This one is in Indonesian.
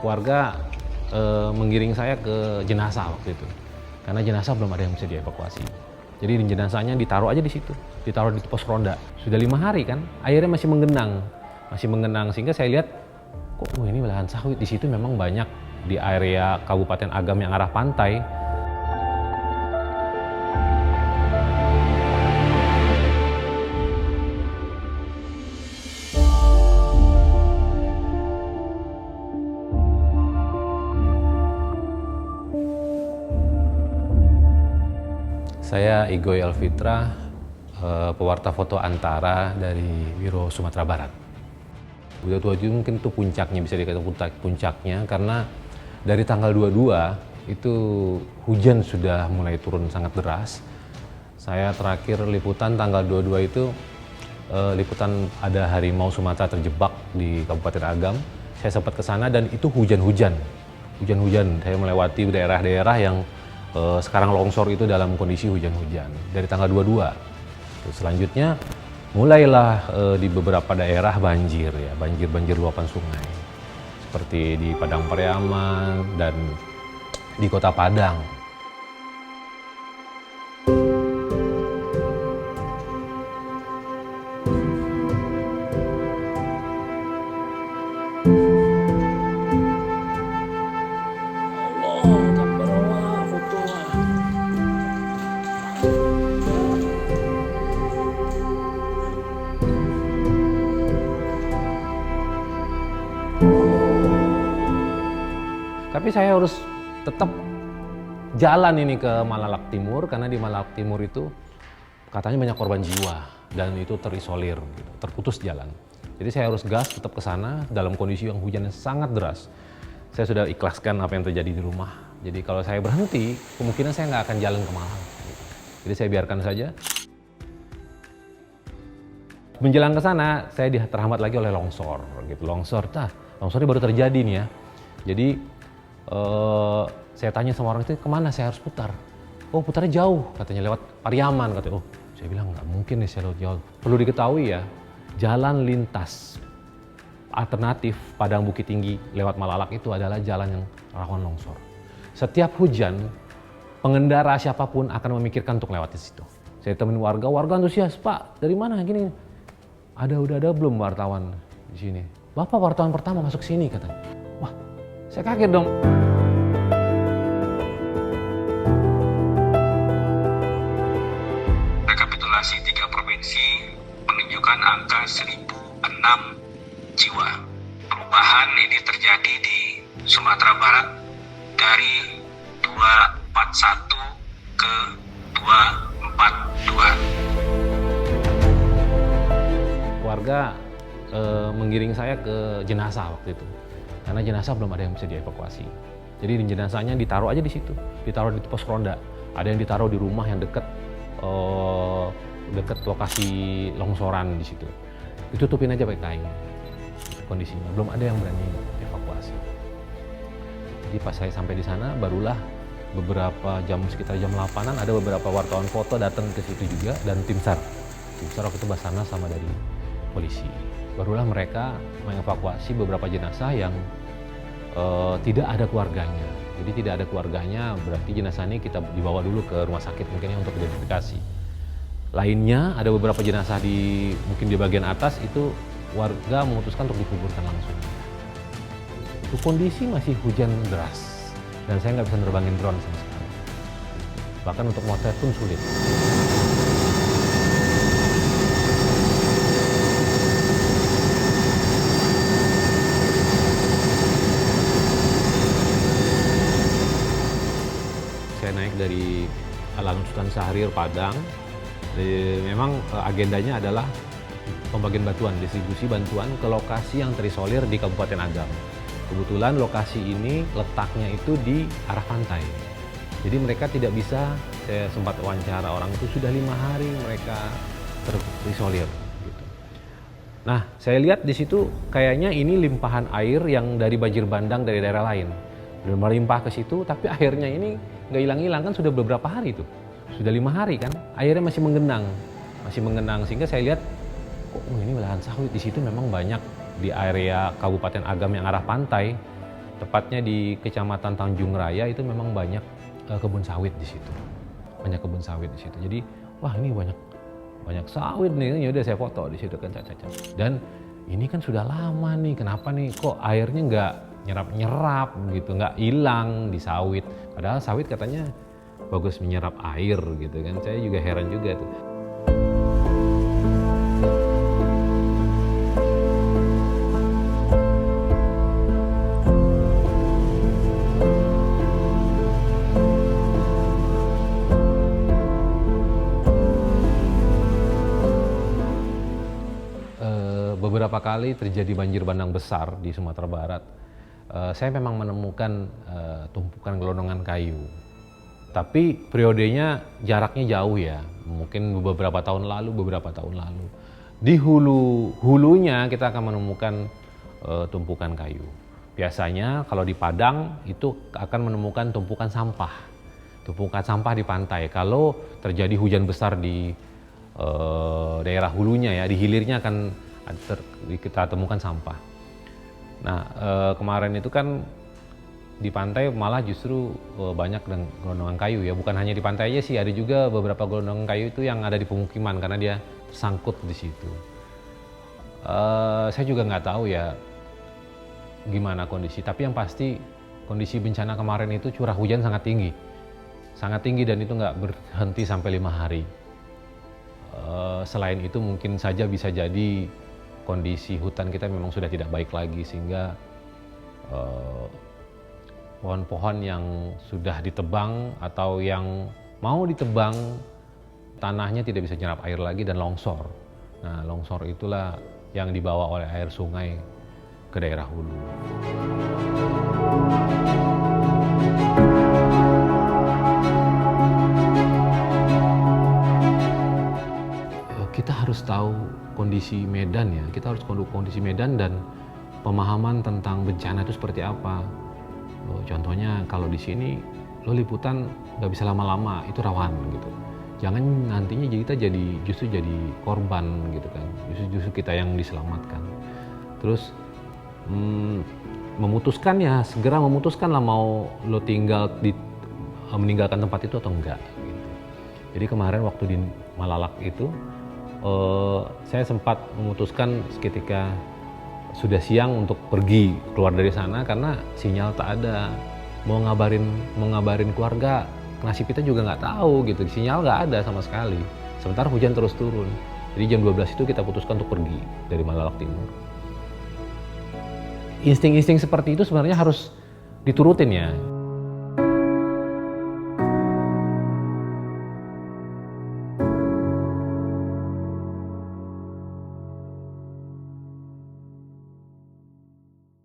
Keluarga menggiring saya ke jenazah waktu itu, karena jenazah belum ada yang bisa dievakuasi. Jadi jenazahnya ditaruh aja di situ, ditaruh di pos ronda. Sudah 5 hari kan, airnya masih menggenang, sehingga saya lihat kok ini lahan sawit di situ memang banyak di area Kabupaten Agam yang arah pantai. Saya Igoy Alfitra, pewarta foto Antara dari Biro Sumatera Barat. Udah tua itu mungkin itu puncaknya, bisa dikatakan puncaknya, karena dari tanggal 22 itu hujan sudah mulai turun sangat deras. Saya terakhir liputan tanggal 22 itu liputan ada harimau Sumatera terjebak di Kabupaten Agam. Saya sempat ke sana dan itu hujan-hujan. Saya melewati daerah-daerah yang sekarang longsor itu dalam kondisi hujan-hujan dari tanggal 22. Terus selanjutnya mulailah di beberapa daerah banjir luapan sungai. Seperti di Padang Pariaman dan di Kota Padang. Tapi saya harus tetap jalan ini ke Malalak Timur, karena di Malalak Timur itu katanya banyak korban jiwa dan itu terisolir, gitu, terputus jalan. Jadi saya harus gas tetap ke sana dalam kondisi yang hujan sangat deras. Saya sudah ikhlaskan apa yang terjadi di rumah. Jadi kalau saya berhenti, kemungkinan saya nggak akan jalan ke Malang. Jadi saya biarkan saja. Menjelang ke sana, saya terhambat lagi oleh longsor. Longsornya baru terjadi nih ya. Jadi saya tanya sama orang itu, kemana saya harus putar? Oh, putarnya jauh, katanya lewat Pariaman, katanya. Oh, saya bilang nggak mungkin nih saya lewat jauh. Perlu diketahui ya, jalan lintas alternatif Padang Bukit Tinggi lewat Malalak itu adalah jalan yang rawan longsor. Setiap hujan, pengendara siapapun akan memikirkan untuk lewat di situ. Saya temuin warga antusias, Pak, dari mana gini? Udah ada belum wartawan di sini? Bapak wartawan pertama masuk sini, katanya. Wah, saya kaget dong. Rekapitulasi 3 provinsi menunjukkan angka 1.006 jiwa. Perubahan ini terjadi di Sumatera Barat dari 241 ke 242. Keluarga menggiring saya ke jenazah waktu itu, karena jenazah belum ada yang bisa dievakuasi. Jadi jenazahnya ditaruh aja di situ, ditaruh di pos ronda. Ada yang ditaruh di rumah yang dekat lokasi longsoran di situ. Ditutupin aja pakai kain. Kondisinya belum ada yang berani evakuasi. Jadi pas saya sampai di sana, barulah sekitar jam 8-an ada beberapa wartawan foto datang ke situ juga, dan tim SAR waktu itu Basarnas sama dari polisi. Barulah mereka mengevakuasi beberapa jenazah yang tidak ada keluarganya. Jadi tidak ada keluarganya, berarti jenazah ini kita dibawa dulu ke rumah sakit mungkin untuk identifikasi. Lainnya ada beberapa jenazah mungkin di bagian atas itu warga memutuskan untuk dikuburkan langsung. Itu kondisi masih hujan deras dan saya nggak bisa nerbangin drone sama sekali. Bahkan untuk motret pun sulit. Saya naik dari Alun Sultan Syahrir Padang. Memang agendanya adalah pembagian bantuan, distribusi bantuan ke lokasi yang terisolir di Kabupaten Agam. Kebetulan lokasi ini letaknya itu di arah pantai. Jadi mereka tidak bisa, saya sempat wawancara orang itu sudah 5 hari mereka terisolir. Gitu. Nah, saya lihat di situ kayaknya ini limpahan air yang dari banjir bandang dari daerah lain. Udah melimpah ke situ, tapi airnya ini nggak hilang-hilang, kan sudah beberapa hari itu. Sudah 5 hari kan, airnya masih menggenang. Sehingga saya lihat, kok ini lahan sawit di situ memang banyak di area Kabupaten Agam yang arah pantai. tepatnya di Kecamatan Tanjung Raya itu memang banyak kebun sawit di situ. Banyak kebun sawit di situ. Jadi, wah ini banyak sawit nih. Ya udah saya foto di situ kan, Dan ini kan sudah lama nih, kenapa nih kok airnya nggak nyerap-nyerap gitu, nggak hilang di sawit. Padahal sawit katanya bagus menyerap air gitu kan. Saya juga heran juga tuh. Beberapa kali terjadi banjir bandang besar di Sumatera Barat, saya memang menemukan tumpukan gelondongan kayu. Tapi periodenya jaraknya jauh ya, mungkin beberapa tahun lalu. Di hulunya kita akan menemukan tumpukan kayu. Biasanya kalau di Padang itu akan menemukan tumpukan sampah di pantai. Kalau terjadi hujan besar di daerah hulunya ya, di hilirnya akan kita temukan sampah. Nah, kemarin itu kan di pantai malah justru banyak gelondongan kayu ya. Bukan hanya di pantai aja sih, ada juga beberapa gelondongan kayu itu yang ada di pemukiman karena dia tersangkut di situ. Saya juga nggak tahu ya gimana kondisi, tapi yang pasti kondisi bencana kemarin itu curah hujan sangat tinggi dan itu nggak berhenti sampai 5 hari. Selain itu mungkin saja bisa jadi kondisi hutan kita memang sudah tidak baik lagi sehingga pohon-pohon yang sudah ditebang atau yang mau ditebang tanahnya tidak bisa nyerap air lagi dan longsor. Nah, longsor itulah yang dibawa oleh air sungai ke daerah hulu. Kita harus tahu kondisi medan ya, kita harus kondisi medan dan pemahaman tentang bencana itu seperti apa. Contohnya kalau di sini lo liputan nggak bisa lama-lama, itu rawan gitu. Jangan nantinya kita justru jadi korban gitu kan, justru kita yang diselamatkan. Terus segera memutuskan lah mau lo meninggalkan tempat itu atau enggak gitu. Jadi kemarin waktu di Malalak itu saya sempat memutuskan ketika sudah siang untuk pergi keluar dari sana karena sinyal tak ada. Mau ngabarin keluarga, nasib kita juga nggak tahu gitu. Sinyal nggak ada sama sekali. Sementara hujan terus turun. Jadi jam 12 itu kita putuskan untuk pergi dari Malalak Timur. Insting-insting seperti itu sebenarnya harus diturutin ya.